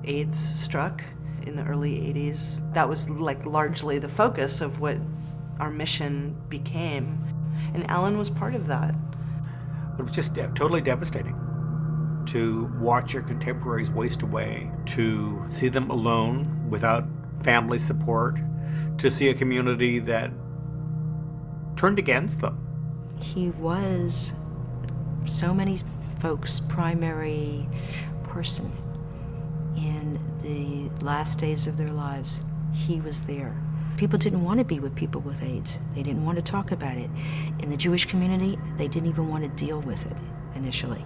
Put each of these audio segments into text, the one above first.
AIDS struck in the early 80s, that was like largely the focus of what our mission became. And Allan was part of that. It was just totally devastating to watch your contemporaries waste away, to see them alone without family support, to see a community that turned against them. He was so many folks' primary person in the last days of their lives. He was there. People didn't want to be with people with AIDS. They didn't want to talk about it. In the Jewish community, they didn't even want to deal with it initially.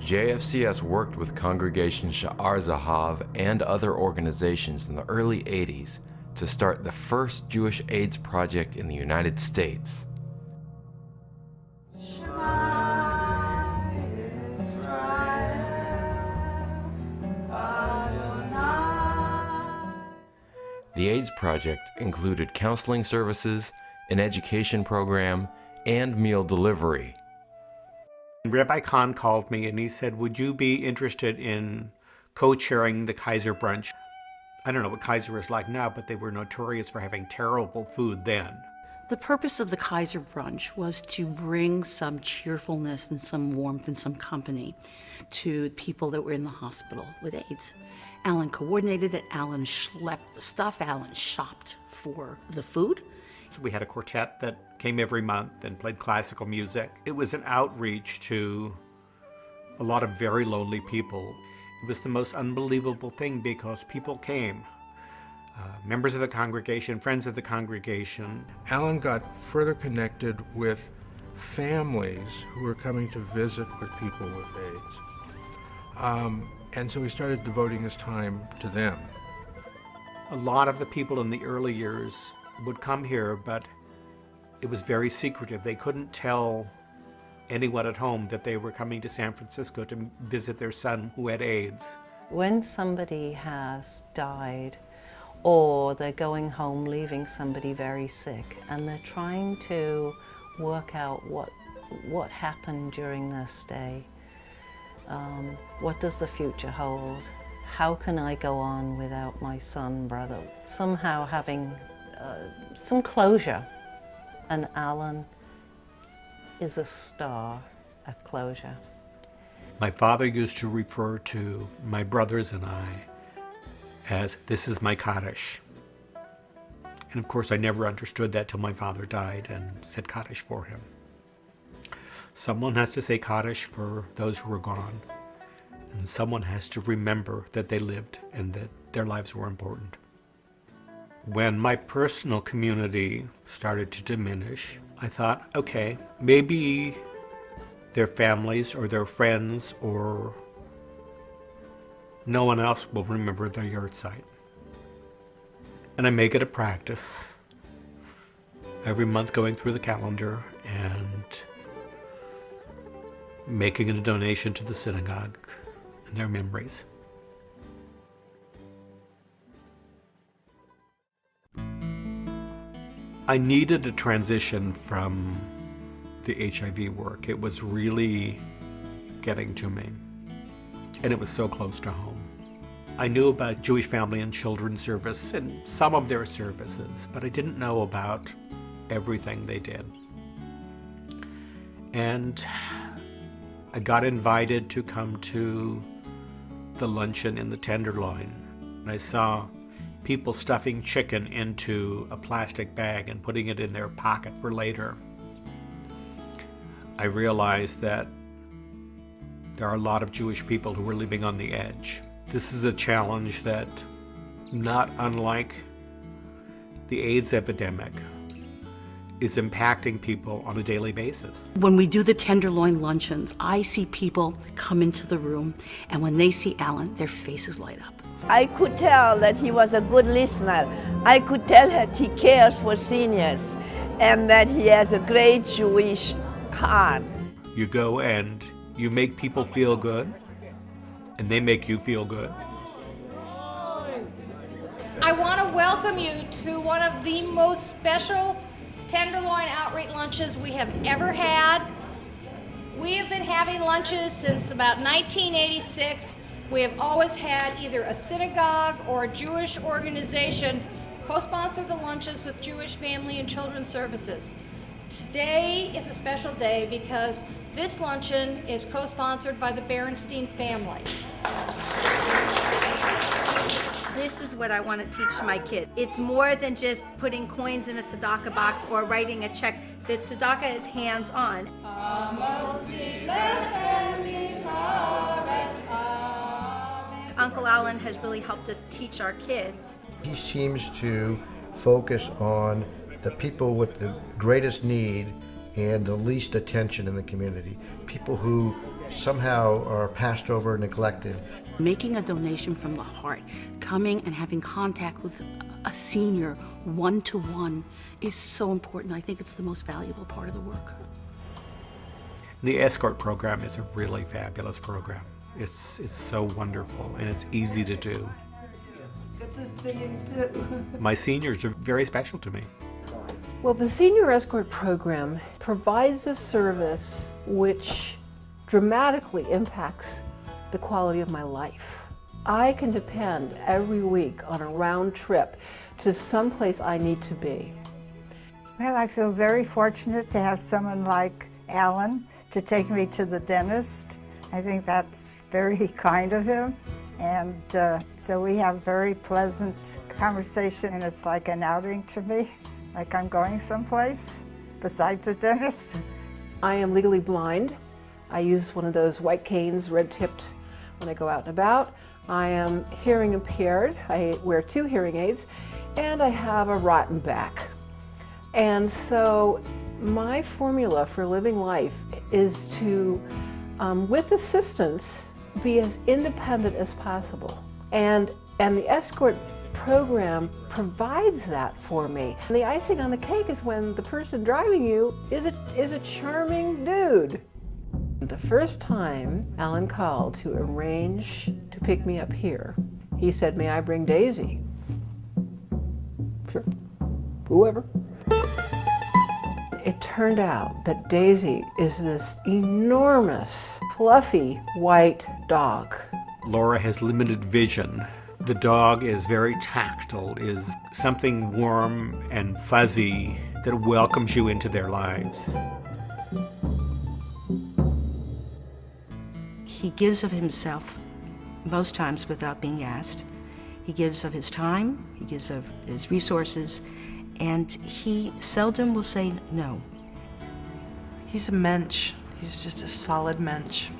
JFCS worked with Congregation Sha'ar Zahav and other organizations in the early 80s to start the first Jewish AIDS project in the United States. The AIDS project included counseling services, an education program, and meal delivery. Rabbi Kahn called me and he said, would you be interested in co-chairing the Kaiser Brunch? I don't know what Kaiser is like now, but they were notorious for having terrible food then. The purpose of the Kaiser Brunch was to bring some cheerfulness and some warmth and some company to people that were in the hospital with AIDS. Allan coordinated it, Allan schlepped the stuff, Allan shopped for the food. So we had a quartet that came every month and played classical music. It was an outreach to a lot of very lonely people. It was the most unbelievable thing because people came. Members of the congregation, friends of the congregation. Allan got further connected with families who were coming to visit with people with AIDS. And so he started devoting his time to them. A lot of the people in the early years would come here, but it was very secretive. They couldn't tell anyone at home that they were coming to San Francisco to visit their son who had AIDS. When somebody has died, or they're going home leaving somebody very sick, and they're trying to work out what happened during their stay. What does the future hold? How can I go on without my son, brother? Somehow having some closure. And Allan is a star at closure. My father used to refer to my brothers and I as, this is my Kaddish. And of course I never understood that till my father died and said Kaddish for him. Someone has to say Kaddish for those who are gone, and someone has to remember that they lived and that their lives were important. When my personal community started to diminish, I thought, okay, maybe their families or their friends or no one else will remember their yard site. And I make it a practice every month going through the calendar and making a donation to the synagogue in their memories. I needed a transition from the HIV work. It was really getting to me, and it was so close to home. I knew about Jewish Family and Children's Service and some of their services, but I didn't know about everything they did. And I got invited to come to the luncheon in the Tenderloin. And I saw people stuffing chicken into a plastic bag and putting it in their pocket for later. I realized that there are a lot of Jewish people who are living on the edge. This is a challenge that, not unlike the AIDS epidemic, is impacting people on a daily basis. When we do the Tenderloin Luncheons, I see people come into the room, and when they see Allan, their faces light up. I could tell that he was a good listener. I could tell that he cares for seniors and that he has a great Jewish heart. You go and you make people feel good, and they make you feel good. I want to welcome you to one of the most special Tenderloin outreach lunches we have ever had. We have been having lunches since about 1986. we have always had either a synagogue or a Jewish organization co-sponsor the lunches with Jewish Family and Children's Services. Today is a special day because this luncheon is co-sponsored by the Berenstein family. This is what I want to teach my kids. It's more than just putting coins in a tzedakah box or writing a check. The tzedakah is hands-on. Uncle Allan has really helped us teach our kids. He seems to focus on the people with the greatest need and the least attention in the community, people who somehow are passed over, neglected. Making a donation from the heart, coming and having contact with a senior one-to-one is so important. I think it's the most valuable part of the work. The escort program is a really fabulous program. It's so wonderful and it's easy to do. My seniors are very special to me. Well, the Senior Escort Program provides a service which dramatically impacts the quality of my life. I can depend every week on a round trip to someplace I need to be. Well, I feel very fortunate to have someone like Allan to take me to the dentist. I think that's very kind of him. And so we have very pleasant conversation, and it's like an outing to me, like I'm going someplace besides the dentist. I am legally blind. I use one of those white canes, red-tipped, when I go out and about. I am hearing impaired. I wear 2 hearing aids, and I have a rotten back. And so my formula for living life is to, with assistance, be as independent as possible. And the escort program provides that for me. And the icing on the cake is when the person driving you is a charming dude. The first time Allan called to arrange to pick me up here, he said, "May I bring Daisy?" Sure, whoever. It turned out that Daisy is this enormous, fluffy white dog. Laura has limited vision. The dog is very tactile, is something warm and fuzzy that welcomes you into their lives. He gives of himself most times without being asked. He gives of his time, he gives of his resources, and he seldom will say no. He's a mensch. He's just a solid mensch.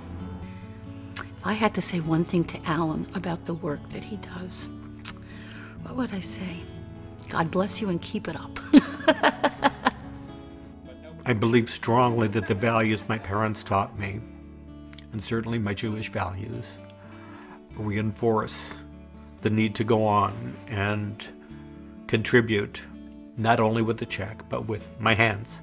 If I had to say one thing to Allan about the work that he does, what would I say? God bless you and keep it up. I believe strongly that the values my parents taught me, and certainly my Jewish values, reinforce the need to go on and contribute, not only with the check, but with my hands.